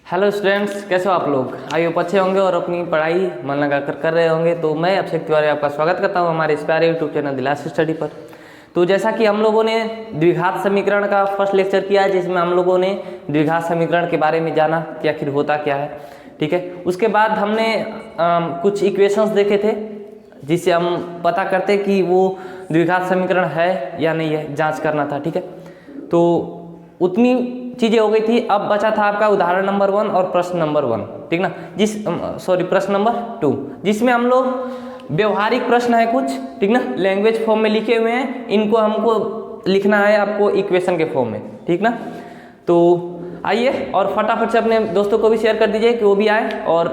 Hello students, कैसे हो आप लोग? आई होप अच्छे होंगे और अपनी पढ़ाई मन लगा कर रहे होंगे। तो मैं अभिषेक तिवारी आपका स्वागत करता हूं हमारे इस प्यारे यूट्यूब चैनल दिलास स्टडी पर। तो जैसा कि हम लोगों ने द्विघात समीकरण का फर्स्ट लेक्चर किया, जिसमें हम लोगों ने द्विघात समीकरण के बारे में जाना कि आखिर होता क्या है। ठीक है, उसके बाद हमने कुछ इक्वेशंस देखे थे जिससे हम पता करते कि वो द्विघात समीकरण है या नहीं है, जाँच करना था। ठीक है, तो उतनी चीज़ें हो गई थी। अब बचा था आपका उदाहरण नंबर 1 और प्रश्न नंबर 1, ठीक ना, प्रश्न नंबर 2, जिसमें हम लोग व्यवहारिक प्रश्न है कुछ, ठीक ना, लैंग्वेज फॉर्म में लिखे हुए हैं। इनको हमको लिखना है आपको इक्वेशन के फॉर्म में, ठीक ना। तो आइए और फटाफट से अपने दोस्तों को भी शेयर कर दीजिए कि वो भी आए और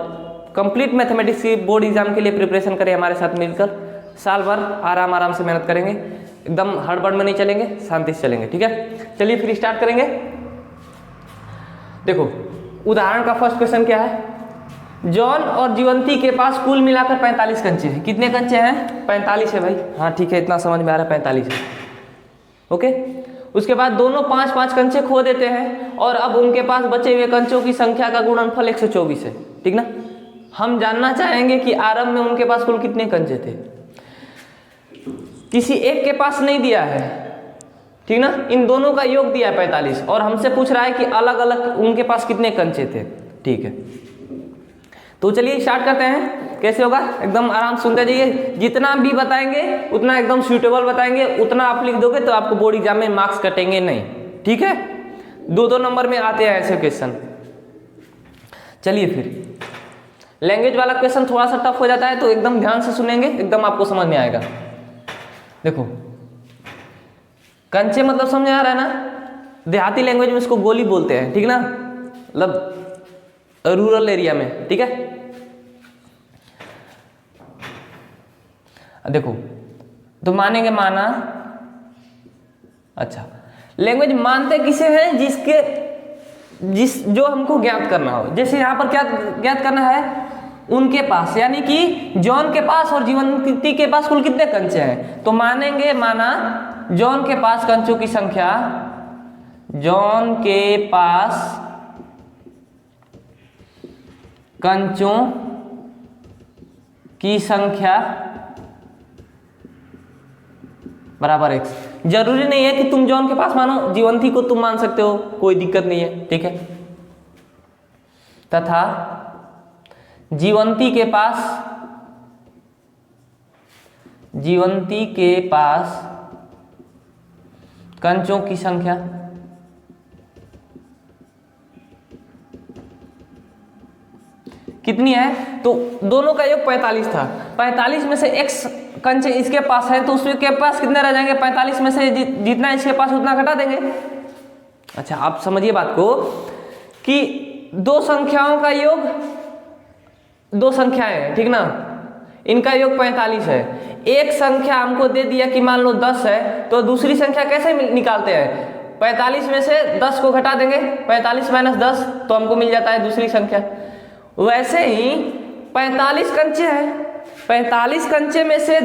कंप्लीट मैथमेटिक्स की बोर्ड एग्जाम के लिए प्रिपरेशन करें हमारे साथ मिलकर। साल भर आराम से मेहनत करेंगे, एकदम हड़बड़ में नहीं चलेंगे, शांति से चलेंगे। ठीक है, चलिए फिर स्टार्ट करेंगे। देखो, उदाहरण का फर्स्ट क्वेश्चन क्या है। जॉन और जीवंती के पास कुल मिलाकर 45 कंचे हैं। कितने कंचे हैं? 45 है भाई। हाँ ठीक है, इतना समझ में आ रहा है, 45 है। ओके, उसके बाद दोनों 5-5 कंचे खो देते हैं और अब उनके पास बचे हुए कंचों की संख्या का गुणनफल 124 है, ठीक ना। हम जानना चाहेंगे कि आरंभ में उनके पास कुल कितने कंचे थे। किसी एक के पास नहीं दिया है, ठीक ना, इन दोनों का योग दिया है 45 और हमसे पूछ रहा है कि अलग अलग उनके पास कितने कंचे थे। ठीक है, तो चलिए स्टार्ट करते हैं। कैसे होगा, एकदम आराम से सुनते जाइए। जितना भी बताएंगे उतना एकदम सूटेबल बताएंगे, उतना आप लिख दोगे तो आपको बोर्ड एग्जाम में मार्क्स कटेंगे नहीं। ठीक है, 2-2 नंबर में आते हैं ऐसे क्वेश्चन। चलिए फिर, लैंग्वेज वाला क्वेश्चन थोड़ा सा टफ हो जाता है, तो एकदम ध्यान से सुनेंगे, एकदम आपको समझ में आएगा। देखो, कंचे मतलब समझ आ रहा है ना, देहाती लैंग्वेज में इसको गोली बोलते हैं, ठीक ना, मतलब रूरल एरिया में। ठीक है, देखो तो मानेंगे, माना। अच्छा, लैंग्वेज मानते किसे हैं? जो हमको ज्ञात करना हो। जैसे यहाँ पर क्या ज्ञात करना है, उनके पास, यानी कि जॉन के पास और जीवंती के पास कुल कितने कंचे हैं। तो मानेंगे, माना जॉन के पास कंचों की संख्या, जॉन के पास कंचों की संख्या बराबर x। जरूरी नहीं है कि तुम जॉन के पास मानो, जीवंती को तुम मान सकते हो, कोई दिक्कत नहीं है। ठीक है, तथा जीवंती के पास कंचों की संख्या कितनी है। तो दोनों का योग 45 था। 45 में से x कंचे इसके पास है, तो उसके पास कितने रह जाएंगे? 45 में से जितना इसके पास उतना घटा देंगे। अच्छा, आप समझिए बात को कि दो संख्याओं का योग, दो संख्याएं हैं, ठीक ना, इनका योग 45 है। एक संख्या हमको दे दिया कि मान लो 10 है, तो दूसरी संख्या कैसे निकालते हैं? 45 में से 10 को घटा देंगे, 45 - 10, तो हमको मिल जाता है दूसरी संख्या। वैसे ही 45 कंचे हैं, 45 कंचे में से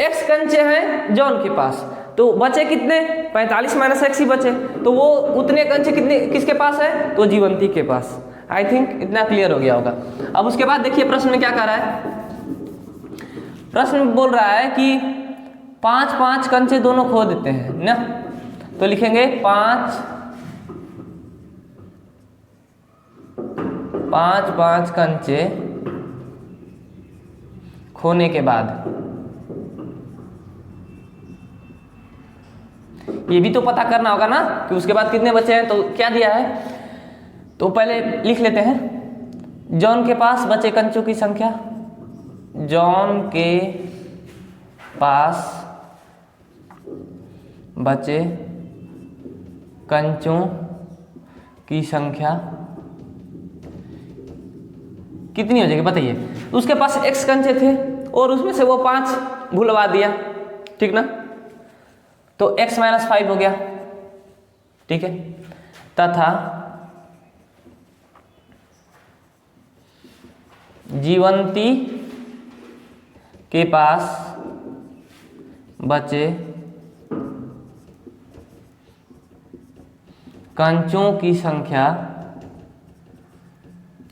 x कंचे हैं जॉन के पास, तो बचे कितने? 45 - x ही बचे, तो वो उतने कंचे कितने किसके पास है? तो जीवंती के पास। आई थिंक इतना क्लियर हो गया होगा। अब उसके बाद देखिए प्रश्न में क्या कह रहा है। प्रश्न बोल रहा है कि 5-5 कंचे दोनों खो देते हैं ना, तो लिखेंगे 5 कंचे खोने के बाद, ये भी तो पता करना होगा ना कि उसके बाद कितने बचे हैं। तो क्या दिया है, तो पहले लिख लेते हैं। जॉन के पास बचे कंचों की संख्या, जॉन के पास बचे कंचों की संख्या कितनी हो जाएगी बताइए। उसके पास x कंचे थे और उसमें से वो 5 भूलवा दिया, ठीक ना, तो x - 5 हो गया। ठीक है, तथा जीवंती के पास बचे कंचों की संख्या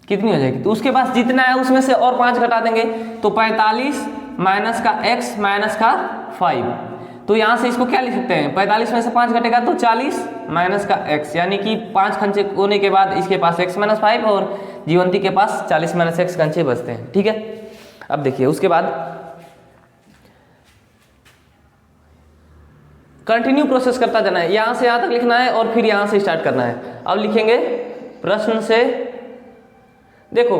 कितनी हो जाएगी, तो उसके पास जितना है उसमें से और 5 घटा देंगे, तो 45 माइनस का x माइनस का 5। तो यहाँ से इसको क्या लिख सकते हैं, 45 में से 5 घटेगा तो 40 माइनस का x, यानी कि 5 खंचे होने के बाद इसके पास x माइनस 5 और जीवंती के पास 40 माइनस x खंचे बचते हैं। ठीक है, अब देखिए उसके बाद कंटिन्यू प्रोसेस करता जाना है, यहाँ से यहाँ तक लिखना है और फिर यहाँ से स्टार्ट करना है। अब लिखेंगे प्रश्न से, देखो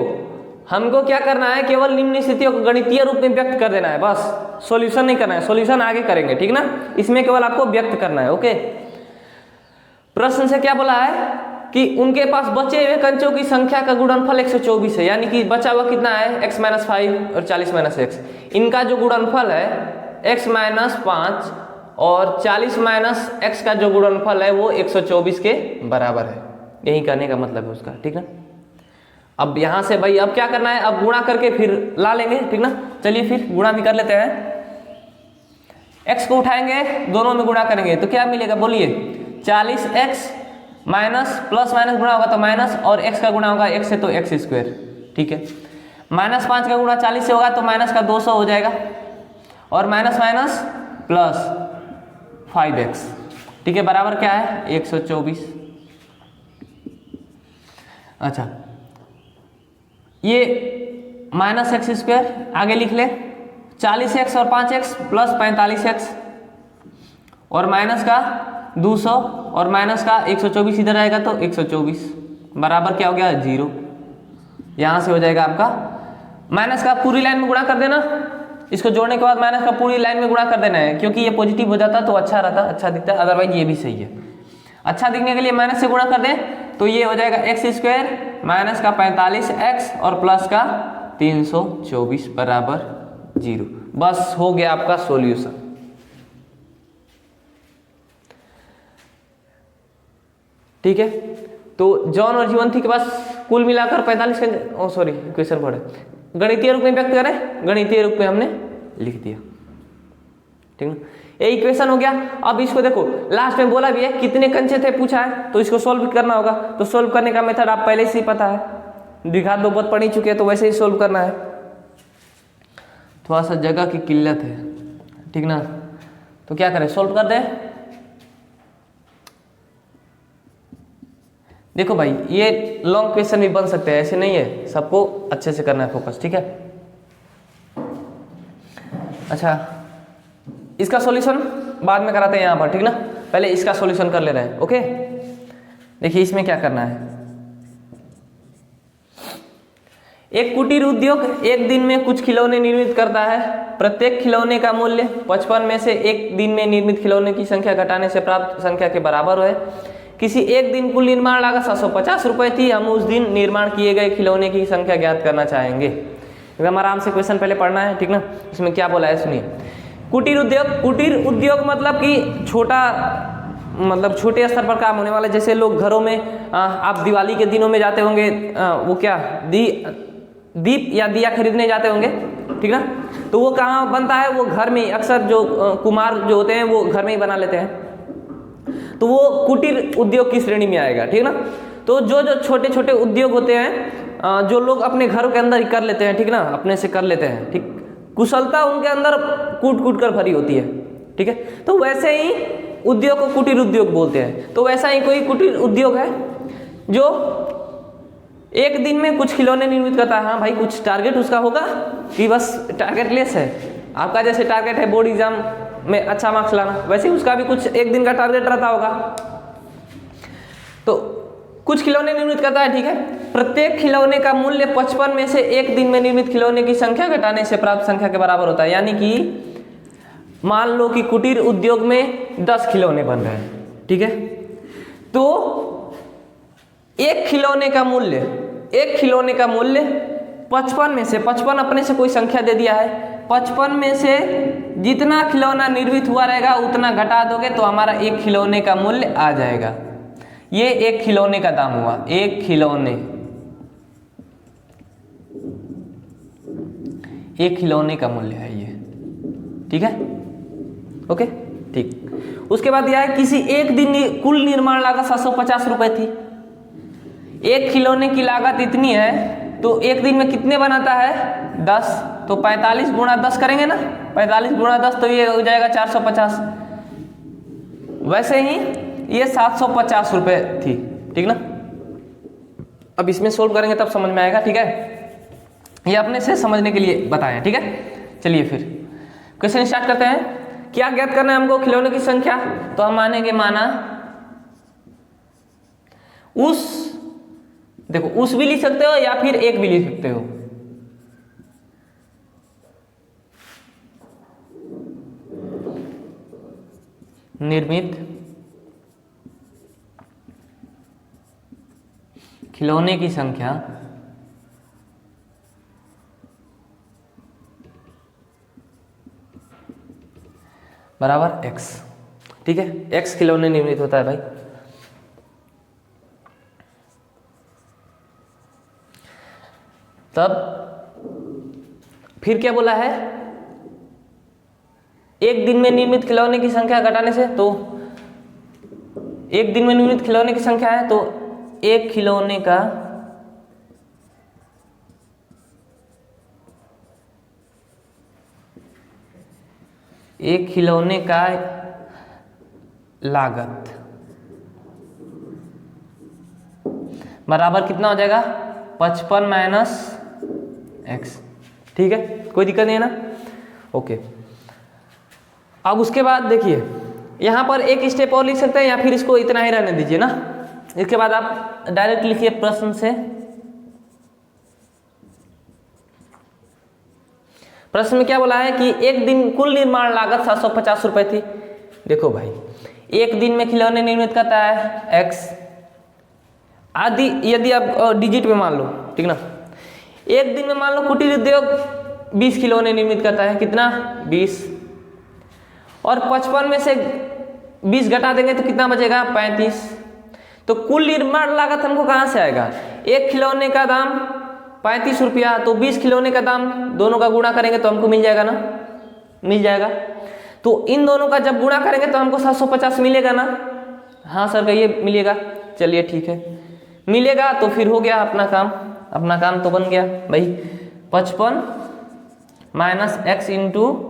हमको क्या करना है, केवल निम्न स्थितियों को गणितीय रूप में व्यक्त कर देना है, बस सॉल्यूशन नहीं करना है, सॉल्यूशन आगे करेंगे, ठीक ना। इसमें केवल आपको व्यक्त करना है। ओके, प्रश्न से क्या बोला है कि उनके पास बचे हुए कंचों की संख्या का गुणनफल 124 है, यानी कि बचा हुआ कितना है, x माइनस 5 और 40 माइनस x। इनका जो गुणनफल है x माइनस 5 और 40 माइनस x का जो गुणनफल है वो 124 के बराबर है। यही कहने का मतलब है उसका, ठीक ना। अब यहाँ से भाई अब क्या करना है, अब गुणा करके फिर ला लेंगे, ठीक ना। चलिए फिर गुणा भी कर लेते हैं, x को उठाएंगे दोनों में गुणा करेंगे तो क्या मिलेगा बोलिए, 40x माइनस प्लस माइनस गुणा होगा तो माइनस, और x का गुणा होगा x से तो x स्क्वायर, ठीक है। माइनस 5 का गुणा 40 से होगा तो माइनस का 200 हो जाएगा, और माइनस माइनस प्लस 5x, ठीक है, बराबर क्या है 124। अच्छा, ये माइनस एक्स स्क्वायर आगे लिख ले, 40x और 5x प्लस 45x और माइनस का 200 और माइनस का 124 इधर आएगा तो 124 बराबर क्या हो गया 0। यहाँ से हो जाएगा आपका माइनस का पूरी लाइन में गुणा कर देना, इसको जोड़ने के बाद माइनस का पूरी लाइन में गुणा कर देना है, क्योंकि ये पॉजिटिव हो जाता तो अच्छा रहता, अच्छा दिखता, अदरवाइज ये भी सही है। अच्छा दिखने के लिए माइनस से गुणा कर दें तो ये हो जाएगा एक्स स्क्वायर माइनस का 45x और प्लस का 324 बराबर 0। बस हो गया आपका सॉल्यूशन। ठीक है, तो जॉन और जीवंती के पास कुल मिलाकर 45 क्वेश्चन पढ़े, गणितीय रूप में व्यक्त करें, गणितीय रूप में हमने लिख दिया, ठीक है। यही इक्वेशन हो गया। अब इसको देखो लास्ट में बोला भी है कितने कंचे थे पूछा है, तो इसको सोल्व करना होगा। तो सोल्व करने का मेथड आप पहले से ही पता है, द्विघात बहुपद पढ़ ही चुके हैं, तो वैसे ही सोल्व करना है। थोड़ा सा जगह की किल्लत है, ठीक ना, तो क्या करें सोल्व कर दें। देखो भाई ये लॉन्ग क्वेश्चन भी बन सकते हैं, ऐसे नहीं है, सबको अच्छे से करना है फोकस, ठीक है। अच्छा, इसका सॉल्यूशन बाद में कराते हैं यहाँ पर, ठीक ना, पहले इसका सॉल्यूशन कर ले रहे हैं। ओके, देखिए इसमें क्या करना है। एक कुटीर उद्योग एक दिन में कुछ खिलौने निर्मित करता है, प्रत्येक खिलौने का मूल्य 55 में से एक दिन में निर्मित खिलौने की संख्या घटाने से प्राप्त संख्या के बराबर है। किसी एक दिन कुल निर्माण लागत 750 रुपये थी, हम उस दिन निर्माण किए गए खिलौने की संख्या ज्ञात करना चाहेंगे। एकदम आराम से क्वेश्चन पहले पढ़ना है, ठीक ना। इसमें क्या बोला है सुनिए। कुटीर उद्योग, कुटीर उद्योग मतलब कि छोटा, मतलब छोटे स्तर पर काम होने वाला, जैसे लोग घरों में आप दिवाली के दिनों में जाते होंगे, वो क्या दीप या दिया खरीदने जाते होंगे, ठीक ना, तो वो कहाँ बनता है, वो घर में, अक्सर जो कुम्हार जो होते हैं वो घर में ही बना लेते हैं, तो वो कुटीर उद्योग की श्रेणी में आएगा, ठीक ना। तो जो जो छोटे छोटे उद्योग होते हैं जो लोग अपने घरों के अंदर ही कर लेते हैं, ठीक ना, अपने से कर लेते हैं, ठीक, कुशलता उनके अंदर कूट कूट कर भरी होती है, ठीक है। तो वैसे ही उद्योग को कुटीर उद्योग बोलते हैं। तो वैसा ही कोई कुटीर उद्योग है जो एक दिन में कुछ खिलौने निर्मित करता है। हाँ भाई, कुछ टारगेट उसका होगा कि बस टारगेट लेस है, आपका जैसे टारगेट है बोर्ड एग्जाम में अच्छा मार्क्स लाना, वैसे ही उसका भी कुछ एक दिन का टारगेट रहता होगा। तो कुछ खिलौने निर्मित करता है, ठीक है। प्रत्येक खिलौने का मूल्य 55 में से एक दिन में निर्मित खिलौने की संख्या घटाने से प्राप्त संख्या के बराबर होता है। यानी कि मान लो कि कुटीर उद्योग में 10 खिलौने बन रहे हैं, ठीक है, तो एक खिलौने का मूल्य 55 में से, 55 अपने से कोई संख्या दे दिया है, 55 में से जितना खिलौना निर्मित हुआ रहेगा उतना घटा दोगे तो हमारा एक खिलौने का मूल्य आ जाएगा। ये एक खिलौने का दाम हुआ, एक खिलौने का मूल्य है ये, ठीक है। ओके, ठीक। उसके बाद यह है किसी एक दिन कुल निर्माण लागत 750 रुपए थी। एक खिलौने की लागत इतनी है तो एक दिन में कितने बनाता है 10, तो 45 गुणा 10 करेंगे ना, 45 गुणा 10 तो ये हो जाएगा 450। वैसे ही ये 750 रुपये थी, ठीक ना। अब इसमें सोल्व करेंगे तब समझ में आएगा, ठीक है। ये अपने से समझने के लिए बताया, ठीक है। चलिए फिर क्वेश्चन स्टार्ट करते हैं। क्या ज्ञात करना है हमको, खिलौने की संख्या। तो हम मानेंगे माना उस, देखो उस भी लिख सकते हो या फिर एक भी लिख सकते हो। निर्मित खिलौने की संख्या बराबर x, ठीक है। x खिलौने निर्मित होता है भाई। तब फिर क्या बोला है, एक दिन में निर्मित खिलौने की संख्या घटाने से, तो एक दिन में निर्मित खिलौने की संख्या है तो एक खिलौने का लागत बराबर कितना हो जाएगा 55 माइनस x, ठीक है। कोई दिक्कत नहीं है ना, ओके। अब उसके बाद देखिए यहां पर एक स्टेप और लिख सकते हैं या फिर इसको इतना ही रहने दीजिए ना। इसके बाद आप डायरेक्ट लिखिए प्रश्न से। प्रश्न में क्या बोला है कि एक दिन कुल निर्माण लागत 750 रुपए थी। देखो भाई एक दिन में खिलौने निर्मित करता है x, आदि यदि आप डिजिट में मान लो, ठीक ना। एक दिन में मान लो कुटीर उद्योग 20 खिलौने निर्मित करता है, कितना 20, और 55 में से 20 घटा देंगे तो कितना बचेगा 35। तो कुल निर्माण लागत हमको कहाँ से आएगा, एक खिलौने का दाम 35 रुपया, तो 20 खिलौने का दाम दोनों का गुणा करेंगे तो हमको मिल जाएगा ना, मिल जाएगा। तो इन दोनों का जब गुणा करेंगे तो हमको 750 मिलेगा ना। हाँ सर कहिए मिलेगा, चलिए ठीक है मिलेगा। तो फिर हो गया अपना काम, अपना काम तो बन गया भाई। 55 माइनस x इंटू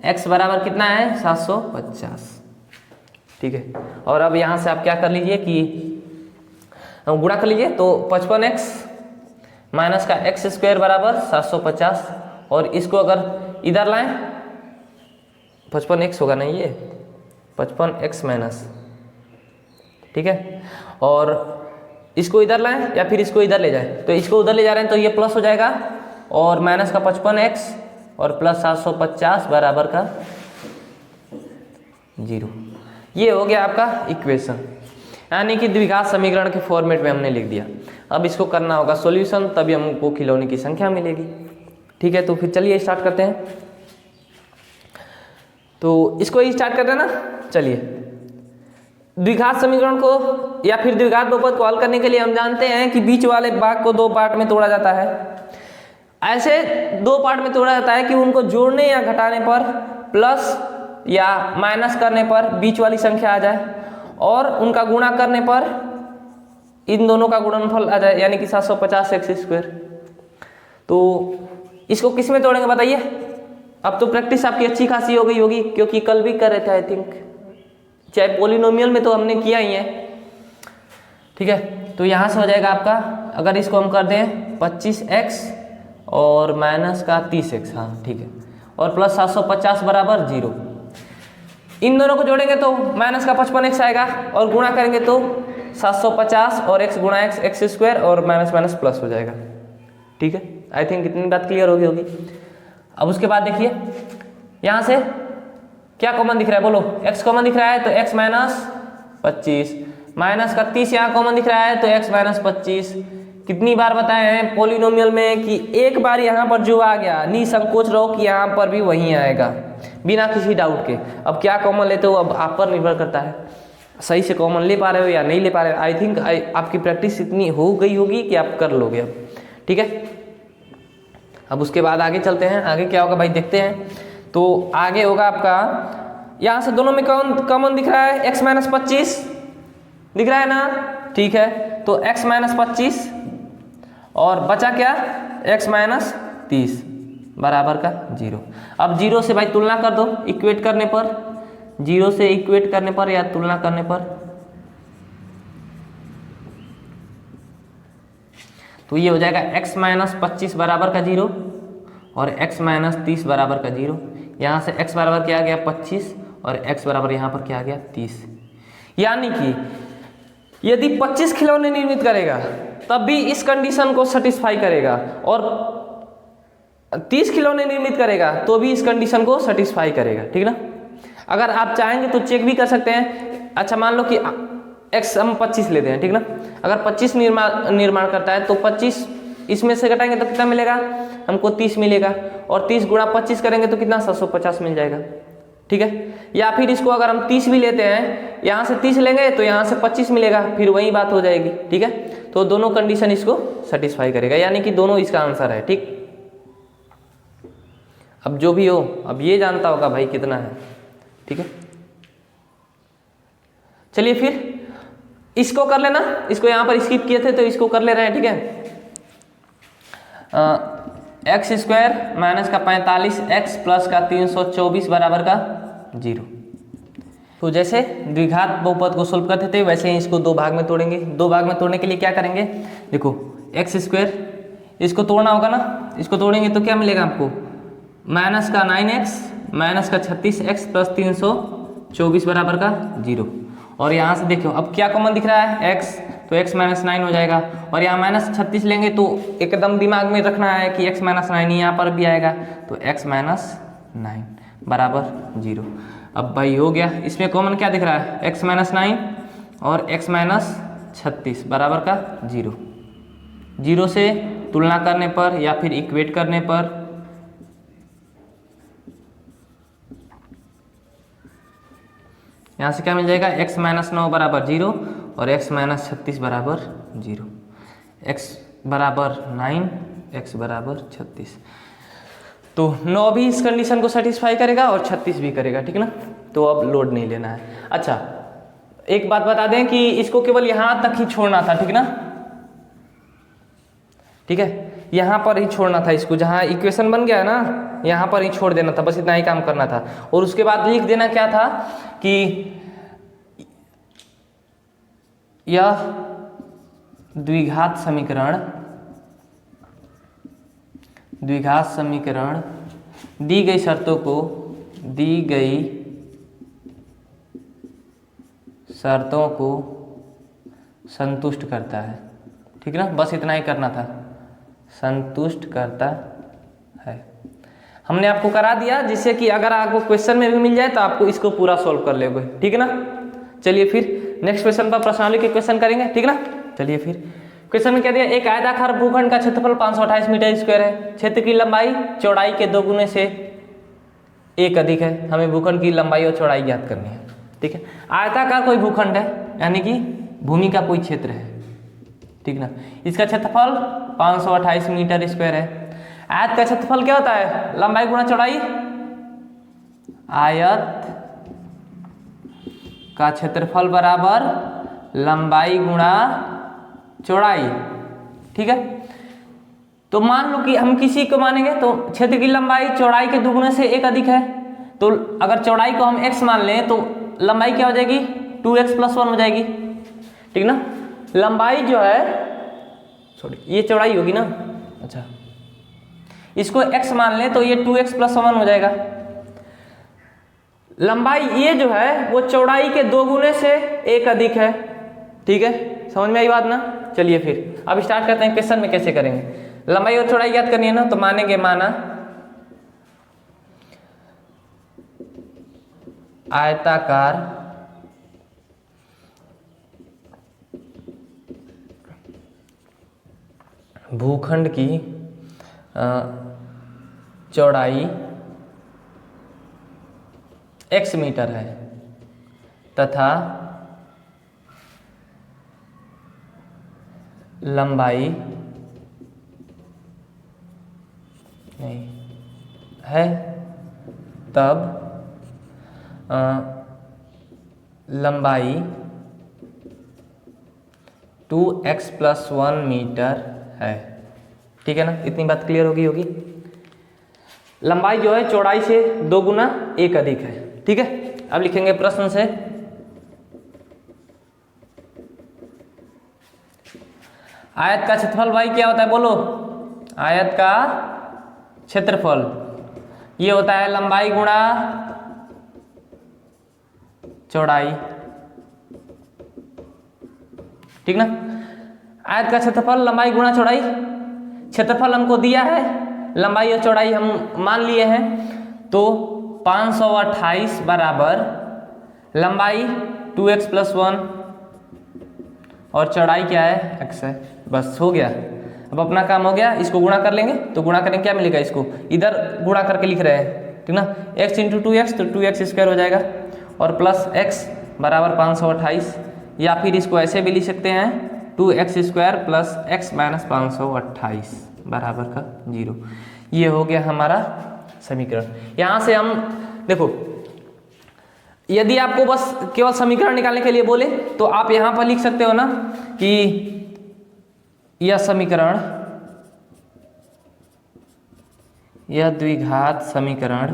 एक्स बराबर कितना है 750, ठीक है। और अब यहाँ से आप क्या कर लीजिए कि गुणा कर लीजिए, तो 55x माइनस का एक्स स्क्वायर बराबर 750, और इसको अगर इधर लाएं 55x होगा नहीं, ये 55x माइनस, ठीक है। और इसको इधर लाएं या फिर इसको इधर ले जाएं, तो इसको उधर ले जा रहे हैं तो ये प्लस हो जाएगा, और माइनस का 55x और प्लस 750 बराबर का 0। ये हो गया आपका इक्वेशन, यानी कि द्विघात समीकरण के फॉर्मेट में हमने लिख दिया। अब इसको करना होगा सॉल्यूशन, तभी हमको खिलौने की संख्या मिलेगी, ठीक है। तो फिर चलिए स्टार्ट करते हैं। तो इसको ही स्टार्ट करते हैं ना। चलिए द्विघात समीकरण को या फिर द्विघात बहुपद को हल करने के लिए हम जानते हैं कि बीच वाले भाग को दो पार्ट में तोड़ा जाता है। ऐसे दो पार्ट में तोड़ा जाता है कि उनको जोड़ने या घटाने पर प्लस या माइनस करने पर बीच वाली संख्या आ जाए, और उनका गुणा करने पर इन दोनों का गुणनफल आ जाए, यानी कि 750 एक्स स्क्वायर। तो इसको किस में तोड़ेंगे बताइए। अब तो प्रैक्टिस आपकी अच्छी खासी हो गई होगी, क्योंकि कल भी कर रहे थे आई थिंक, चाहे पॉलिनोमियल में तो हमने किया ही है, ठीक है। तो यहाँ से हो जाएगा आपका, अगर इसको हम कर दें 25x और माइनस का 30x, हाँ ठीक है, और प्लस 750 बराबर 0। इन दोनों को जोड़ेंगे तो माइनस का 55x आएगा, और गुणा करेंगे तो 750 और x गुणा x, एक्स स्क्वायर और माइनस माइनस प्लस हो जाएगा, ठीक है। आई थिंक इतनी बात क्लियर होगी होगी। अब उसके बाद देखिए यहाँ से क्या कॉमन दिख रहा है, बोलो। x कॉमन दिख रहा है तो x माइनस 25, माइनस का 30 यहाँ कॉमन दिख रहा है तो x माइनस 25। कितनी बार बताए हैं पॉलिनोमियल में कि एक बार यहाँ पर जो आ गया निसंकोच रहो कि यहाँ पर भी वही आएगा, बिना किसी डाउट के। अब क्या कॉमन लेते हो अब आप पर निर्भर करता है, सही से कॉमन ले पा रहे हो या नहीं ले पा रहे हो। आई थिंक आपकी प्रैक्टिस इतनी हो गई होगी कि आप कर लोगे अब, ठीक है। अब उसके बाद आगे चलते हैं, आगे क्या होगा भाई देखते हैं। तो आगे होगा आपका, यहाँ से दोनों में कौन कॉमन दिख रहा है, x माइनस 25 दिख रहा है ना, ठीक है। तो x माइनस 25 और बचा क्या, x माइनस 30 बराबर का 0। अब 0 से भाई तुलना कर दो, इक्वेट करने पर, 0 से इक्वेट करने पर या तुलना करने पर, तो ये हो जाएगा x माइनस 25 बराबर का 0 और x माइनस 30 बराबर का 0। यहाँ से x बराबर क्या आ गया 25 और x बराबर यहाँ पर क्या आ गया 30। यानी कि यदि 25 खिलौने निर्मित करेगा तब भी इस कंडीशन को सेटिस्फाई करेगा, और 30 खिलौने निर्मित करेगा तो भी इस कंडीशन को सेटिस्फाई करेगा, ठीक ना। अगर आप चाहेंगे तो चेक भी कर सकते हैं। अच्छा मान लो कि x हम 25 लेते हैं, ठीक ना। अगर 25 निर्माण करता है तो 25 इसमें से घटाएंगे तो कितना मिलेगा हमको 30 मिलेगा, और 30 गुणा 25 करेंगे तो कितना 750 मिल जाएगा, ठीक है। या फिर इसको अगर हम 30 भी लेते हैं, यहाँ से 30 लेंगे तो यहाँ से 25 मिलेगा, फिर वही बात हो जाएगी, ठीक है। तो दोनों कंडीशन इसको सेटिस्फाई करेगा, यानी कि दोनों इसका आंसर है, ठीक। अब जो भी हो, अब ये जानता होगा भाई कितना है, ठीक है। चलिए फिर इसको कर लेना, इसको यहाँ पर स्किप किए थे तो इसको कर ले रहे हैं, ठीक है। एक्स स्क्वायर माइनस का 45 एक्स प्लस का 324 बराबर का 0। तो जैसे द्विघात बहुपद को सोल्व करते थे वैसे ही इसको दो भाग में तोड़ेंगे। दो भाग में तोड़ने के लिए क्या करेंगे, देखो एक्स स्क्वायर इसको तोड़ना होगा ना, इसको तोड़ेंगे तो क्या मिलेगा आपको, माइनस का 9x माइनस का 36x प्लस 324 बराबर का 0। और यहाँ से देखो अब क्या कॉमन दिख रहा है x, तो x माइनस 9 हो जाएगा, और यहाँ माइनस 36 लेंगे तो एकदम दिमाग में रखना है कि x माइनस 9 ही यहाँ पर भी आएगा, तो x माइनस 9 बराबर 0। अब भाई हो गया, इसमें कॉमन क्या दिख रहा है x माइनस 9 और x माइनस 36 बराबर का 0। 0 से तुलना करने पर या फिर इक्वेट करने पर यहाँ से क्या मिल जाएगा, x माइनस 9 बराबर 0 और x माइनस 36 बराबर 0, x बराबर 9 x बराबर 36। तो 9 भी इस कंडीशन को सेटिस्फाई करेगा और 36 भी करेगा, ठीक ना। तो अब लोड नहीं लेना है। अच्छा एक बात बता दें कि इसको केवल यहाँ तक ही छोड़ना था, ठीक ना, ठीक है, यहाँ पर ही छोड़ना था इसको, जहाँ इक्वेशन बन गया है ना यहाँ पर ही छोड़ देना था, बस इतना ही काम करना था। और उसके बाद लिख देना क्या था कि यह द्विघात समीकरण दी गई शर्तों को संतुष्ट करता है, ठीक ना, बस इतना ही करना था, संतुष्ट करता है। हमने आपको करा दिया जिससे कि अगर आपको क्वेश्चन में भी मिल जाए तो आपको इसको पूरा सॉल्व कर लोगे, ठीक है ना। चलिए फिर नेक्स्ट क्वेश्चन पर प्रश्नावली के क्वेश्चन करेंगे, ठीक ना। चलिए फिर क्वेश्चन में क्या दिया, एक आयताकार भूखंड का क्षेत्रफल 528 मीटर स्क्वायर है, क्षेत्र की लंबाई चौड़ाई के 2 गुने से 1 अधिक है। हमें भूखंड की लंबाई और चौड़ाई ज्ञात करनी है, ठीक है। आयताकार कोई भूखंड है यानी कि भूमि का कोई क्षेत्र है, ठीक ना। इसका क्षेत्रफल 528 मीटर स्क्वायर है। आयत का क्षेत्रफल क्या होता है, लंबाई गुणा चौड़ाई। आयत का क्षेत्रफल बराबर लंबाई गुणा चौड़ाई, ठीक है। तो मान लो कि हम किसी को मानेंगे तो क्षेत्र की लंबाई चौड़ाई के 2 गुने से 1 अधिक है, तो अगर चौड़ाई को हम x मान लें तो लंबाई क्या हो जाएगी 2x + 1 हो जाएगी, ठीक ना। लंबाई जो है सॉरी ये चौड़ाई होगी ना, अच्छा इसको x मान लें तो ये 2x + 1 हो जाएगा। लंबाई ये जो है वो चौड़ाई के 2 गुने से 1 अधिक है, ठीक है, समझ में आई बात ना। चलिए फिर अब स्टार्ट करते हैं, क्वेश्चन में कैसे करेंगे। लंबाई और चौड़ाई याद करनी है ना, तो मानेंगे माना आयताकार भूखंड की चौड़ाई x मीटर है तथा लंबाई नहीं है, तब लंबाई 2x+1 मीटर है। ठीक है ना, इतनी बात क्लियर होगी। लंबाई जो है चौड़ाई से 2 गुना 1 अधिक है। ठीक है, अब लिखेंगे प्रश्न से, आयत का क्षेत्रफल भाई क्या होता है बोलो? आयत का क्षेत्रफल ये होता है लंबाई गुणा चौड़ाई। ठीक ना, आयत का क्षेत्रफल लंबाई गुणा चौड़ाई। क्षेत्रफल हमको दिया है, लंबाई और चौड़ाई हम मान लिए हैं, तो 528 बराबर लंबाई 2x+1 और चौड़ाई क्या है? x है। बस हो गया, अब अपना काम हो गया। इसको गुणा कर लेंगे, तो गुणा करेंगे क्या मिलेगा? इसको इधर गुणा करके लिख रहे हैं, ठीक ना, x × 2x तो 2x² हो जाएगा, और प्लस x बराबर 528, या फिर इसको ऐसे भी लिख सकते हैं 2x² + x - 528 बराबर का 0। ये हो गया हमारा समीकरण। यहाँ से हम देखो, यदि आपको बस केवल समीकरण निकालने के लिए बोले तो आप यहाँ पर लिख सकते हो ना कि यह समीकरण, यह द्विघात समीकरण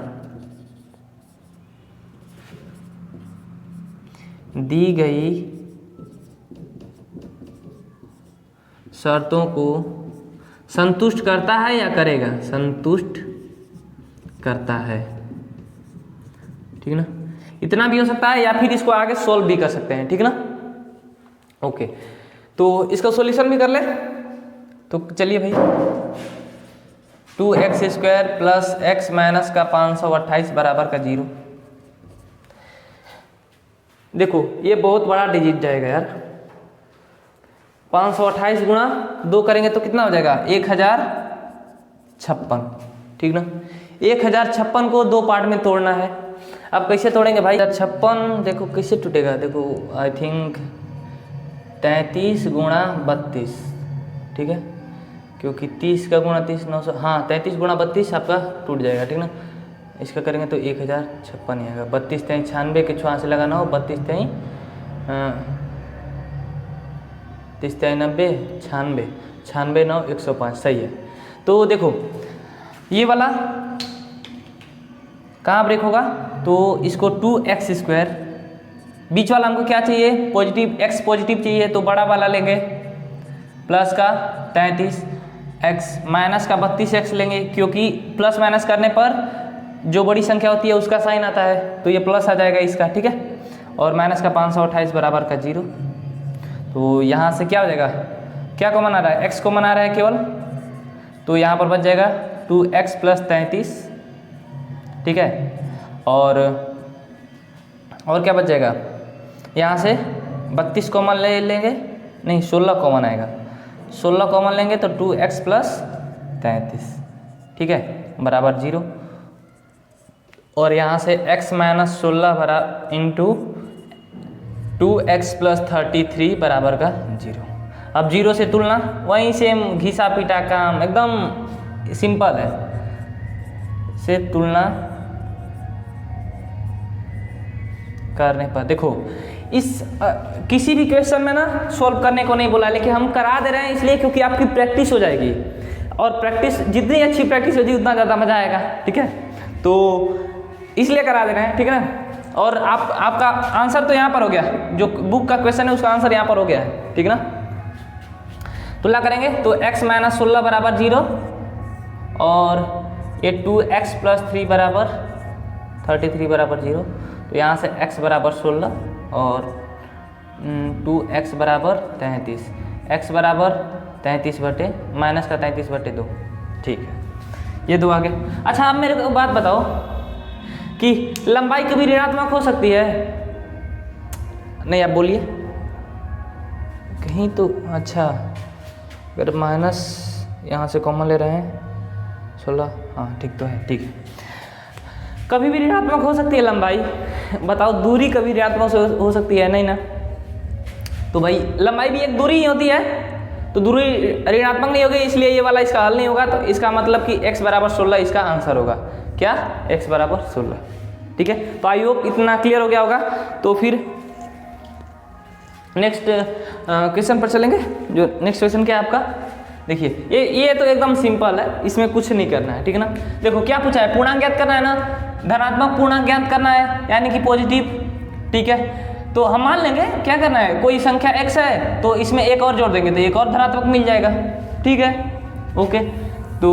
दी गई शर्तों को संतुष्ट करता है या करेगा? संतुष्ट करता है। ठीक ना, इतना भी हो सकता है, या फिर इसको आगे सोल्व भी कर सकते हैं। ठीक ना, ओके, तो इसका सॉल्यूशन भी कर ले। तो चलिए भाई, 2x² + x - 528 बराबर का 0। देखो ये बहुत बड़ा डिजिट जाएगा यार, 528 गुणा 2 करेंगे तो कितना हो जाएगा? 1056। ठीक ना, 1056 को 2 पार्ट में तोड़ना है। अब कैसे तोड़ेंगे भाई? 56 देखो कैसे टूटेगा, देखो आई थिंक 33 गुणा 32। ठीक है, क्योंकि 30 का गुणा 30 900, हाँ 33 गुणा 32 आपका टूट जाएगा। ठीक ना, इसका करेंगे तो 1056 ही आएगा। 32 3 96 के छुआ से लगाना हो, 32 3 30 3 90 96 96 9 105, सही है। तो देखो ये वाला कहाँ ब्रेक होगा? तो इसको 2x², बीच वाला हमको क्या चाहिए? पॉजिटिव, x पॉजिटिव चाहिए, तो बड़ा वाला लेंगे, प्लस का 33 x माइनस का 32x लेंगे, क्योंकि प्लस माइनस करने पर जो बड़ी संख्या होती है उसका साइन आता है, तो ये प्लस आ जाएगा इसका। ठीक है, और माइनस का 528 बराबर का 0। तो यहाँ से क्या हो जाएगा? क्या कॉमन आ रहा है? x कॉमन आ रहा है केवल, तो यहाँ पर बच जाएगा 2x + 33। ठीक है, और क्या बच जाएगा? यहाँ से 32 कॉमन ले लेंगे, नहीं 16 कॉमन आएगा, 16 कॉमन लेंगे तो 2x + 33। ठीक है, बराबर 0, और यहाँ से x - 16 बराबर इंटू 2x + 33 बराबर का 0। अब 0 से तुलना, वहीं सेम घिसा पीटा काम, एकदम सिंपल है, से तुलना करने पर देखो इस किसी भी क्वेश्चन में ना सॉल्व करने को नहीं बोला, लेकिन हम करा दे रहे हैं इसलिए क्योंकि आपकी प्रैक्टिस हो जाएगी, और प्रैक्टिस जितनी अच्छी प्रैक्टिस होगी उतना ज़्यादा मजा आएगा। ठीक है, तो इसलिए करा दे रहे हैं। ठीक है ना, और आपका आंसर तो यहाँ पर हो गया, जो बुक का क्वेश्चन है उसका आंसर यहाँ पर हो गया है। ठीक ना, तुलना करेंगे तो x - 16 बराबर 0, और ये 2x + 3 बराबर 33 बराबर 0, तो यहाँ से x बराबर 16 और 2x बराबर 33, x बराबर 33 बटे माइनस का 33 बटे 2। ठीक है, ये 2 आ गए। अच्छा अब मेरे को बात बताओ कि लंबाई कभी ऋणात्मक हो सकती है? नहीं, आप बोलिए कहीं तो। अच्छा, अगर माइनस यहाँ से कॉमन ले रहे हैं 16, हाँ ठीक तो है। ठीक है, कभी भी ऋणात्मक हो सकती है लंबाई? बताओ, दूरी कभी ऋणात्मक हो सकती है? नहीं ना, तो भाई लंबाई भी एक दूरी ही होती है, तो दूरी ऋणात्मक नहीं होगी, इसलिए ये वाला इसका हल नहीं होगा। तो इसका मतलब कि x बराबर 16 इसका आंसर होगा। क्या? x बराबर 16। ठीक है, तो आई होप इतना क्लियर हो गया होगा। तो फिर नेक्स्ट क्वेश्चन पर चलेंगे। जो नेक्स्ट क्वेश्चन क्या है आपका, देखिए ये तो एकदम सिंपल है, इसमें कुछ नहीं करना है, ठीक है ना। देखो क्या पूछा है, पूर्णांक ज्ञात करना है ना, धनात्मक पूर्णांक ज्ञात करना है यानी कि पॉजिटिव, ठीक है। तो हम मान लेंगे क्या करना है, कोई संख्या x है तो इसमें एक और जोड़ देंगे तो एक और धनात्मक मिल जाएगा, ठीक है, ओके। तो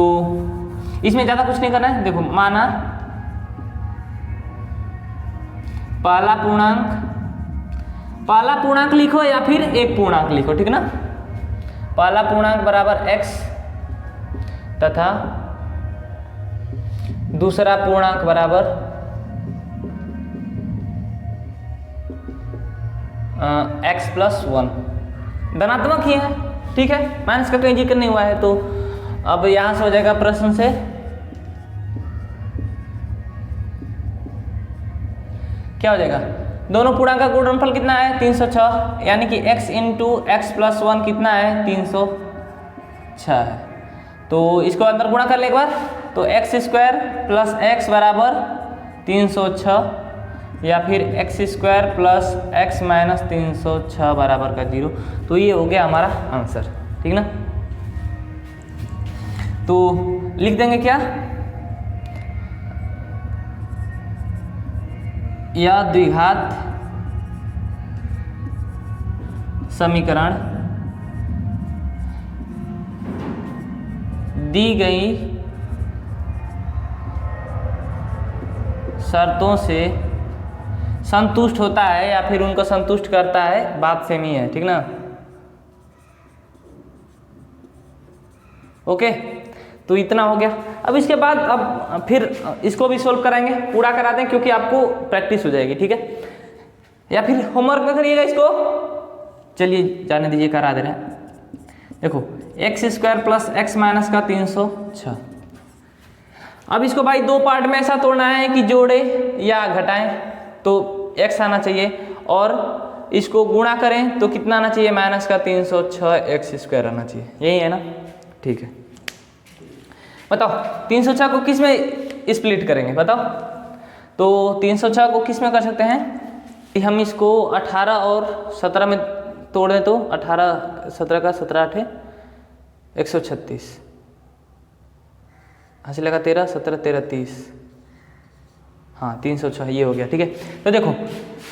इसमें ज़्यादा कुछ नहीं करना है। देखो माना पहला पूर्णांक लिखो या फिर एक पूर्णांक लिखो, ठीक है ना। पहला पूर्णांक बराबर x तथा दूसरा पूर्णांक बराबर x+1, धनात्मक ही है, ठीक है, माइनस का कहीं जिक्र नहीं हुआ है। तो अब यहां से हो जाएगा प्रश्न से क्या हो जाएगा, दोनों पूर्णांक का गुणनफल कितना है 306, यानी कि x इंटू x+1 कितना है 306 है। तो इसको अंदर गुणा कर ले एक बार, तो x² प्लस x बराबर 306 या फिर x² प्लस x माइनस 306 बराबर का 0। तो ये हो गया हमारा आंसर, ठीक ना। तो लिख देंगे क्या, या द्विघात समीकरण दी गई शर्तों से संतुष्ट होता है या फिर उनको संतुष्ट करता है, बात सेम ही है, ठीक ना। ओके, तो इतना हो गया। अब इसके बाद अब फिर इसको भी सोल्व कराएंगे, पूरा करा दें क्योंकि आपको प्रैक्टिस हो जाएगी, ठीक है। या फिर होमवर्क में करिएगा इसको, चलिए जाने दीजिए, करा दे रहे हैं। देखो x² प्लस x माइनस का 306। अब इसको भाई दो पार्ट में ऐसा तोड़ना है कि जोड़े या घटाएं, तो x आना चाहिए और इसको गुणा करें तो कितना आना चाहिए, माइनस का 306 x² आना चाहिए, यही है ना, ठीक है। बताओ 306 को किस में स्प्लिट करेंगे, बताओ। तो 306 को किस में कर सकते हैं, हम इसको 18 और 17 में तोड़ दें तो 18 17 का 17 8 136, हंसी लगा 13 17 13 30, हाँ 306 ये हो गया, ठीक है। तो देखो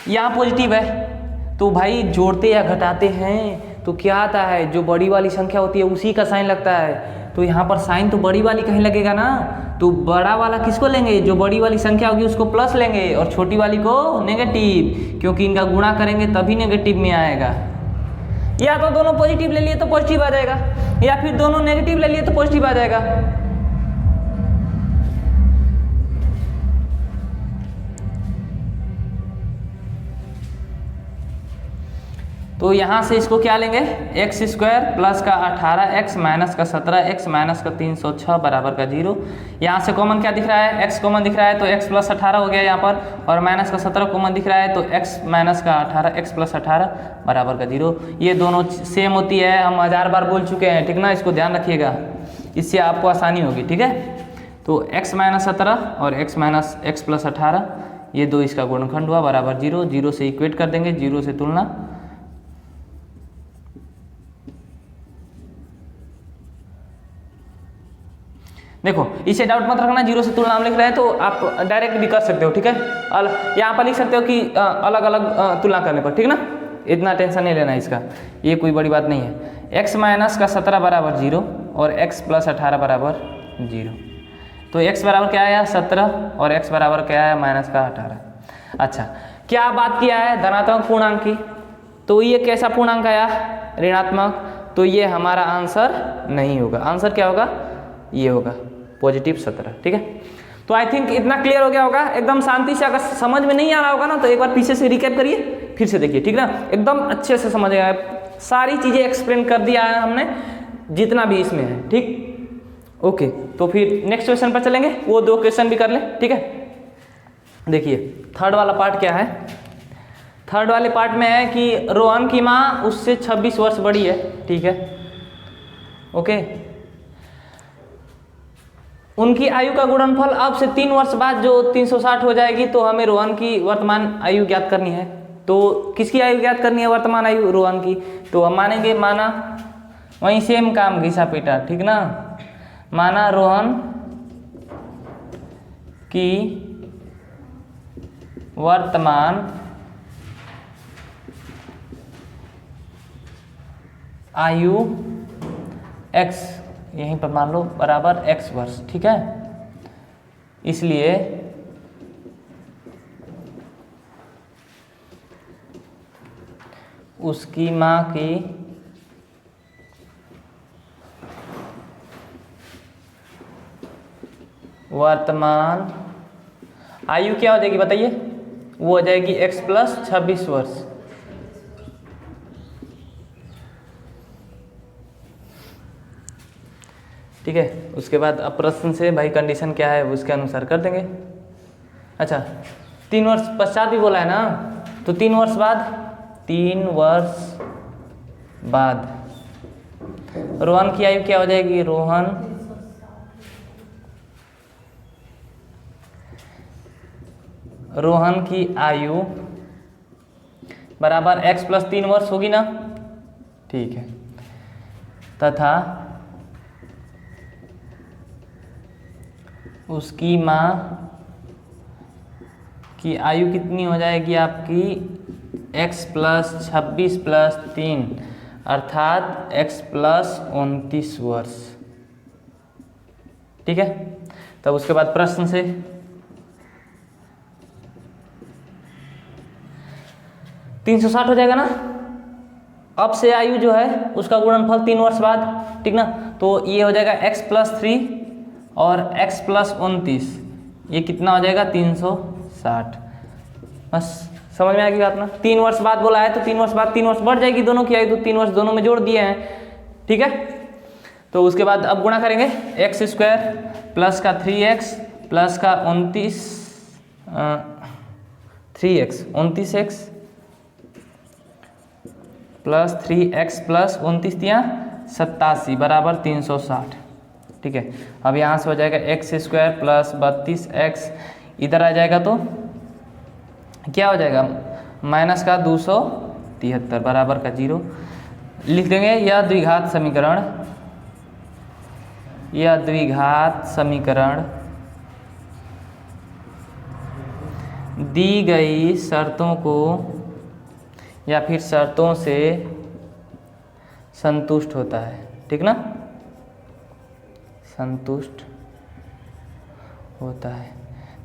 यहाँ पॉजिटिव है तो भाई जोड़ते या घटाते हैं तो क्या आता है, जो बड़ी वाली संख्या होती है उसी का साइन लगता है। तो यहाँ पर साइन तो बड़ी वाली कहीं लगेगा ना, तो बड़ा वाला किसको लेंगे, जो बड़ी वाली संख्या होगी उसको प्लस लेंगे और छोटी वाली को नेगेटिव, क्योंकि इनका गुणा करेंगे तभी नेगेटिव में आएगा। या तो दोनों पॉजिटिव ले लिए तो पॉजिटिव आ जाएगा, या फिर दोनों नेगेटिव ले लिए तो पॉजिटिव आ जाएगा। तो यहाँ से इसको क्या लेंगे, x² प्लस का 18 x माइनस का 17 x माइनस का 306 बराबर का 0। यहाँ से कॉमन क्या दिख रहा है, x कॉमन दिख रहा है तो x प्लस 18 हो गया यहाँ पर, और माइनस का 17 कॉमन दिख रहा है तो x माइनस का 18 x प्लस 18 बराबर का 0। ये दोनों सेम होती है, हम 1000 बार बोल चुके हैं, ठीक ना, इसको ध्यान रखिएगा, इससे आपको आसानी होगी, ठीक है। तो x माइनस 17 और x माइनस x प्लस 18 ये दो इसका गुणनखंड हुआ बराबर 0, 0 से इक्वेट कर देंगे, 0 से तुलना। देखो इसे डाउट मत रखना, 0 से तुलना हम लिख रहे हैं तो आप डायरेक्ट भी कर सकते हो, ठीक है। यहाँ पर लिख सकते हो कि अलग अलग तुलना करने पर, ठीक ना, इतना टेंशन नहीं लेना इसका, ये कोई बड़ी बात नहीं है। x माइनस का 17 बराबर 0 और x प्लस 18 बराबर 0। तो x बराबर क्या आया 17 और x बराबर क्या आया माइनस का 18। अच्छा, क्या बात किया है धनात्मक पूर्णांक की, तो ये कैसा पूर्णांक आया, ऋणात्मक, तो ये हमारा आंसर नहीं होगा। आंसर क्या होगा, ये होगा पॉजिटिव 17, ठीक है। तो आई थिंक इतना क्लियर हो गया होगा, एकदम शांति से। अगर समझ में नहीं आ रहा होगा ना तो एक बार पीछे से रिकैप करिए, फिर से देखिए, ठीक ना, एकदम अच्छे से समझ आया, सारी चीजें एक्सप्लेन कर दिया है हमने जितना भी इसमें है, ठीक। ओके, तो फिर नेक्स्ट क्वेश्चन पर चलेंगे, वो दो क्वेश्चन भी कर ले, ठीक है। देखिए थर्ड वाला पार्ट क्या है, थर्ड वाले पार्ट में है कि रोहन की माँ उससे 26 वर्ष बड़ी है, ठीक है, ओके। उनकी आयु का गुणनफल अब से 3 वर्ष बाद जो 360 हो जाएगी, तो हमें रोहन की वर्तमान आयु ज्ञात करनी है, तो किसकी आयु ज्ञात करनी है? वर्तमान आयु रोहन की। तो हम मानेंगे, माना वहीं सेम काम घिसा पीटा, ठीक ना। माना रोहन की वर्तमान आयु x, यहीं पर मान लो बराबर x वर्ष, ठीक है। इसलिए उसकी मां की वर्तमान आयु क्या हो जाएगी बताइए? वो हो जाएगी x प्लस 26 वर्ष। ठीक है। उसके बाद अब प्रश्न से भाई कंडीशन क्या है उसके अनुसार कर देंगे। अच्छा, 3 वर्ष पश्चात भी बोला है ना, तो 3 वर्ष बाद, 3 वर्ष बाद रोहन की आयु क्या हो जाएगी? रोहन की आयु बराबर x प्लस 3 वर्ष होगी ना, ठीक है। तथा उसकी मां की आयु कितनी हो जाएगी आपकी? x प्लस 26 प्लस 3 अर्थात x प्लस 29 वर्ष, ठीक है। तब उसके बाद प्रश्न से 360 हो जाएगा ना। अब से आयु जो है उसका गुणनफल 3 वर्ष बाद, ठीक ना। तो ये हो जाएगा x प्लस 3 और x प्लस 29, ये कितना हो जाएगा? 360। बस समझ में आ गई बात ना। 3 वर्ष बाद बोला है तो 3 वर्ष बाद 3 वर्ष बढ़ जाएगी दोनों की आयु, तो 3 वर्ष दोनों में जोड़ दिए हैं, ठीक है। तो उसके बाद अब गुणा करेंगे, एक्स स्क्वायर प्लस का 3x प्लस का 29x प्लस 3x प्लस 29 दिया 87 बराबर 360, ठीक है। अब यहाँ से हो जाएगा एक्स स्क्वायर प्लस 32x, इधर आ जाएगा तो क्या हो जाएगा? माइनस का 273 बराबर का 0 लिख देंगे। यह द्विघात समीकरण दी गई शर्तों को या फिर शर्तों से संतुष्ट होता है, ठीक ना, संतुष्ट होता है।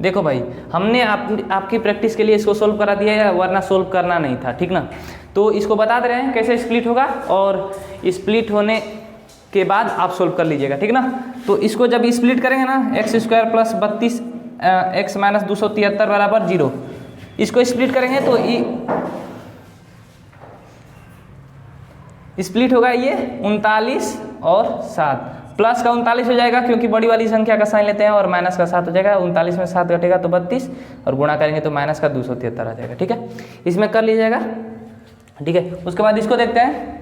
देखो भाई, हमने आपकी प्रैक्टिस के लिए इसको सोल्व करा दिया है, वरना सोल्व करना नहीं था, ठीक ना। तो इसको बता दे रहे हैं कैसे स्प्लिट होगा, और स्प्लिट होने के बाद आप सोल्व कर लीजिएगा, ठीक ना। तो इसको जब स्प्लिट करेंगे ना, x square plus 32 x minus 273 बराबर 0, इसको स्प्लिट करेंगे तो स्प्लिट होगा ये 39 और 7, प्लस का 39 हो जाएगा क्योंकि बड़ी वाली संख्या का साइन लेते हैं, और माइनस का 7 हो जाएगा। 39 में 7 घटेगा तो 32, और गुणा करेंगे तो माइनस का 273 आ जाएगा, ठीक है। इसमें कर लीजिएगा, ठीक है। उसके बाद इसको देखते हैं,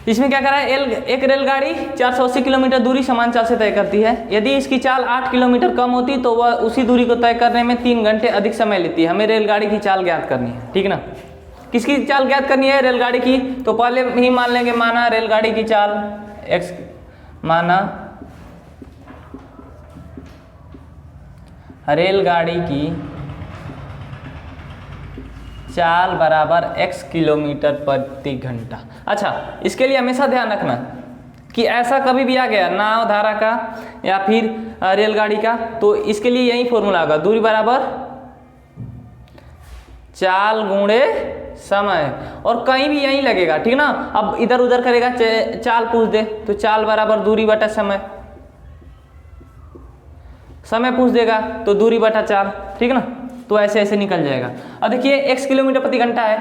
इसमें क्या करा है? एक रेलगाड़ी 480 किलोमीटर दूरी समान चाल से तय करती है। यदि इसकी चाल 8 किलोमीटर कम होती तो वह उसी दूरी को तय करने में 3 घंटे अधिक समय लेती है। हमें रेलगाड़ी की चाल ज्ञात करनी है, ठीक ना। किसकी चाल ज्ञात करनी है? रेलगाड़ी की। तो पहले ही मान लेंगे, माना रेलगाड़ी की चाल x, माना रेलगाड़ी की चाल बराबर x किलोमीटर प्रति घंटा। अच्छा, इसके लिए हमेशा ध्यान रखना कि ऐसा कभी भी आ गया नाव धारा का या फिर रेलगाड़ी का, तो इसके लिए यही फॉर्मूला होगा, दूरी बराबर चाल गुणे समय, और कहीं भी यही लगेगा, ठीक ना। अब इधर उधर करेगा, चाल पूछ दे तो चाल बराबर दूरी बटा समय, समय पूछ देगा तो दूरी बटा चाल, ठीक ना। तो ऐसे ऐसे निकल जाएगा। अब देखिए x किलोमीटर प्रति घंटा है,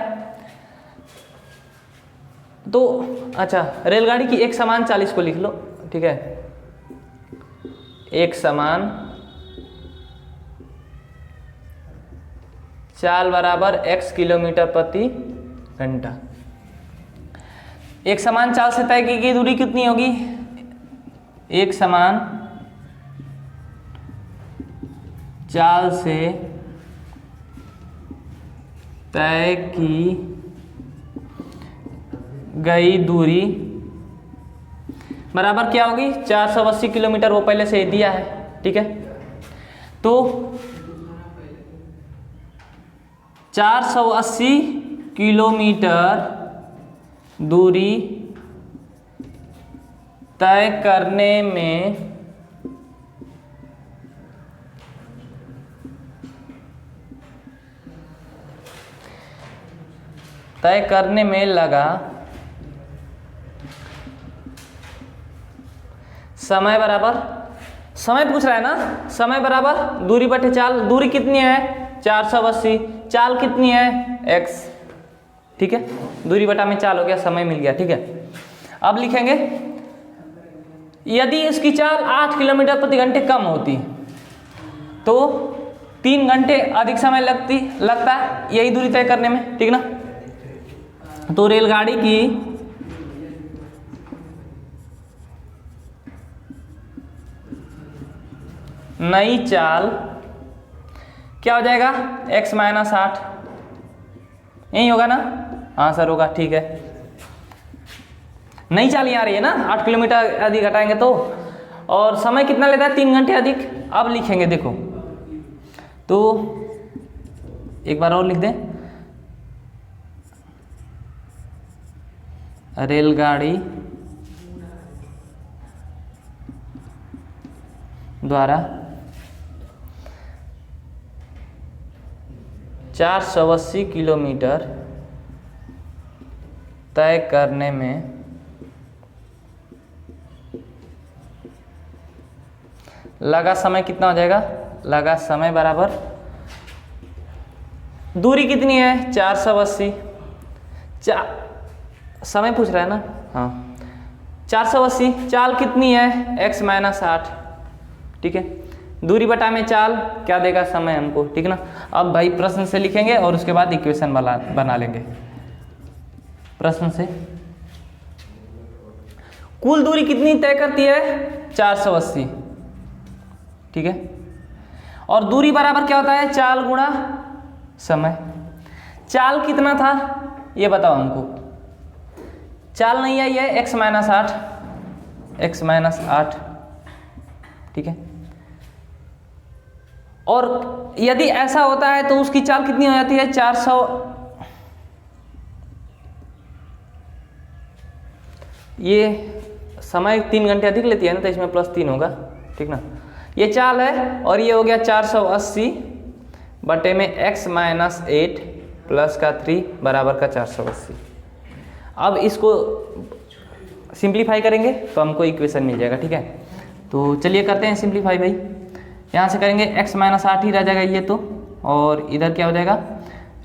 तो अच्छा रेलगाड़ी की एक समान 40 को लिख लो, ठीक है। एक समान चाल बराबर x किलोमीटर प्रति घंटा। एक समान चाल से तय की गई दूरी कितनी होगी? एक समान चाल से तय की गई दूरी बराबर क्या होगी 480 किलोमीटर, वो पहले से ही दिया है, ठीक है। तो 480 किलोमीटर दूरी तय करने में लगा समय बराबर, समय पूछ रहा है ना, समय बराबर दूरी बटे चाल। दूरी कितनी है 480, चाल कितनी है x, ठीक है। दूरी बटा में चाल हो गया, समय मिल गया, ठीक है। अब लिखेंगे यदि इसकी चाल 8 किलोमीटर प्रति घंटे कम होती तो 3 घंटे अधिक समय लगता है यही दूरी तय करने में, ठीक ना। तो रेलगाड़ी की नई चाल क्या हो जाएगा x माइनस 8, यही होगा ना, हाँ सर होगा, ठीक है। नई चाल यहाँ आ रही है ना, 8 किलोमीटर अधिक घटाएंगे तो, और समय कितना लेता है 3 घंटे अधिक। अब लिखेंगे देखो, तो एक बार और लिख दें, रेलगाड़ी द्वारा 480 किलोमीटर तय करने में लगा समय कितना हो जाएगा, लगा समय बराबर दूरी कितनी है 480, समय पूछ रहा है ना, हाँ 480, चाल कितनी है x माइनस 8, ठीक है। दूरी बटा में चाल क्या देगा समय हमको, ठीक ना। अब भाई प्रश्न से लिखेंगे और उसके बाद इक्वेशन बना लेंगे। प्रश्न से कुल दूरी कितनी तय करती है 480, ठीक है। और दूरी बराबर क्या होता है चाल गुणा समय। चाल कितना था ये बताओ हमको, चाल नहीं आई है x माइनस 8, x माइनस 8, ठीक है। और यदि ऐसा होता है तो उसकी चाल कितनी हो जाती है 400, ये समय 3 घंटे अधिक लेती है ना, तो इसमें +3 होगा, ठीक ना। ये चाल है और ये हो गया 480 बटे में x माइनस 8 प्लस का 3 बराबर का 480। अब इसको सिंप्लीफाई करेंगे तो हमको इक्वेशन मिल जाएगा, ठीक है। तो चलिए करते हैं सिंप्लीफाई भाई। यहाँ से करेंगे x माइनस 8 ही रह जाएगा ये तो, और इधर क्या हो जाएगा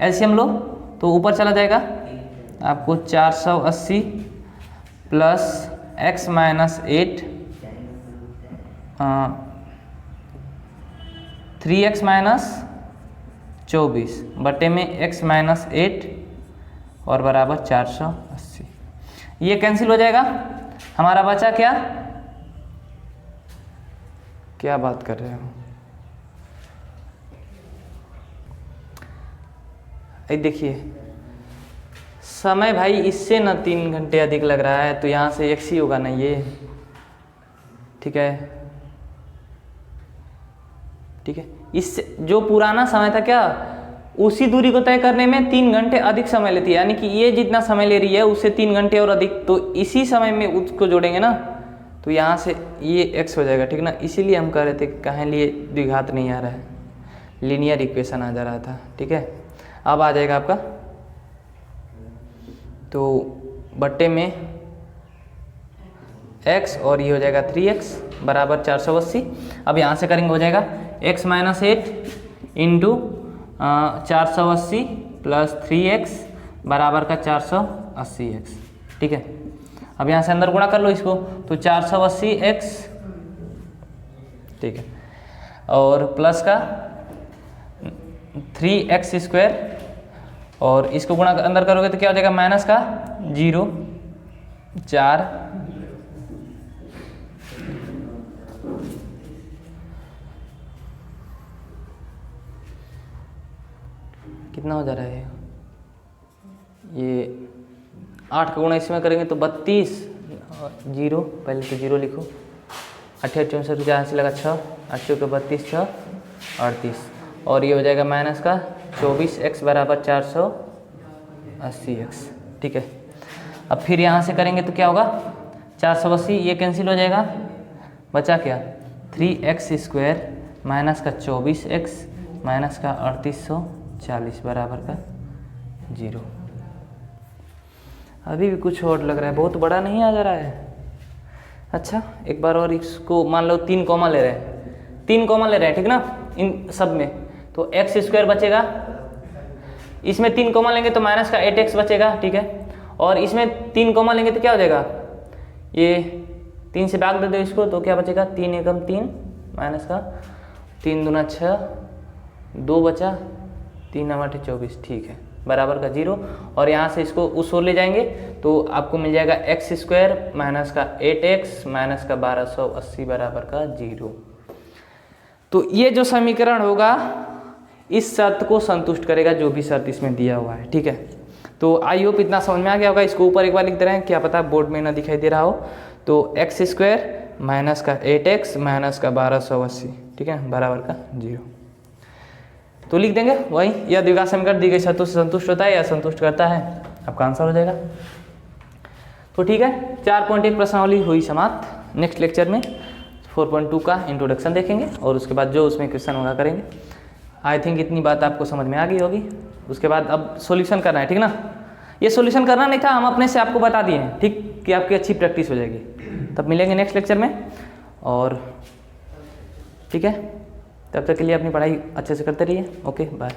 एलसीएम लो तो ऊपर चला जाएगा आपको 480 plus x minus 8 3x minus 24 बटे में x माइनस 8 और बराबर 480। ये कैंसिल हो जाएगा, हमारा बचा क्या, क्या बात कर रहे हो। देखिए समय भाई इससे ना 3 घंटे अधिक लग रहा है तो यहाँ से x ही होगा ना ये, ठीक है, ठीक है। इससे जो पुराना समय था क्या, उसी दूरी को तय करने में 3 घंटे अधिक समय लेती है, यानी कि ये जितना समय ले रही है उससे 3 घंटे और अधिक, तो इसी समय में उसको जोड़ेंगे ना तो यहाँ से ये x हो जाएगा, ठीक ना। इसीलिए हम कह रहे थे कहाँ लिए द्विघात नहीं आ रहा है, लीनियर इक्वेशन आ जा रहा था, ठीक है। अब आ जाएगा आपका तो बट्टे में x और ये हो जाएगा 3x बराबर 480। अब यहाँ से करेंगे हो जाएगा x minus 8 into 480 plus 3x बराबर का 480x, ठीक है। अब यहाँ से अंदर गुणा कर लो इसको तो 480x, ठीक है, और प्लस का 3x स्क्वायर, और इसको गुणा अंदर करोगे तो क्या हो जाएगा माइनस का 0 4 कितना हो जा रहा है ये 8 का गुणा इसमें करेंगे तो 32, जीरो, पहले तो जीरो लिखो, 88 64 जहाँ से लगा 6, 8 का 32, 6 38, और ये हो जाएगा माइनस का 24x बराबर 480x। ठीक है, अब फिर यहाँ से करेंगे तो क्या होगा, 480 ये कैंसिल हो जाएगा, बचा क्या 3x² माइनस का 24x माइनस का 3840 बराबर का 0। अभी भी कुछ और लग रहा है, बहुत बड़ा नहीं आ जा रहा है। अच्छा एक बार और इसको मान लो 3 कॉमा ले रहे हैं, 3 कॉमा ले रहे हैं, ठीक ना, इन सब में तो x² बचेगा, इसमें 3 कॉमा लेंगे तो माइनस का 8x बचेगा। ठीक है, और इसमें 3 कॉमा लेंगे तो क्या हो जाएगा, ये 3 से भाग दे दो इसको तो क्या बचेगा, 3 एकम 3 माइनस का 3 दूना 6, 2 बचा, 3 9 24, ठीक है, बराबर का 0। और यहाँ से इसको उस ओर ले जाएंगे तो आपको मिल जाएगा x² माइनस का 8x माइनस का 1280 बराबर का 0। तो ये जो समीकरण होगा इस शर्त को संतुष्ट करेगा, जो भी शर्त इसमें दिया हुआ है। ठीक है, तो आई होप इतना समझ में आ गया होगा। इसको ऊपर एक बार लिख दे रहे हैं, क्या पता बोर्ड में ना दिखाई दे रहा हो। तो x² माइनस का 8x माइनस का 1280, ठीक है, बराबर का 0। तो लिख देंगे वही, यह द्विघात समीकरण दी गई शर्तों से संतुष्ट होता है या संतुष्ट करता है, आपका आंसर हो जाएगा। तो ठीक है, 4.1 प्रश्नावली हुई समाप्त। नेक्स्ट लेक्चर में 4.2 का इंट्रोडक्शन देखेंगे और उसके बाद जो उसमें क्वेश्चन होगा करेंगे। आई थिंक इतनी बात आपको समझ में आ गई होगी। उसके बाद अब सॉल्यूशन करना है, ठीक ना। ये सॉल्यूशन करना नहीं था, हम अपने से आपको बता दिए हैं, ठीक, कि आपकी अच्छी प्रैक्टिस हो जाएगी। तब मिलेंगे नेक्स्ट लेक्चर में, और ठीक है, तब तक के लिए अपनी पढ़ाई अच्छे से करते रहिए। Okay, bye.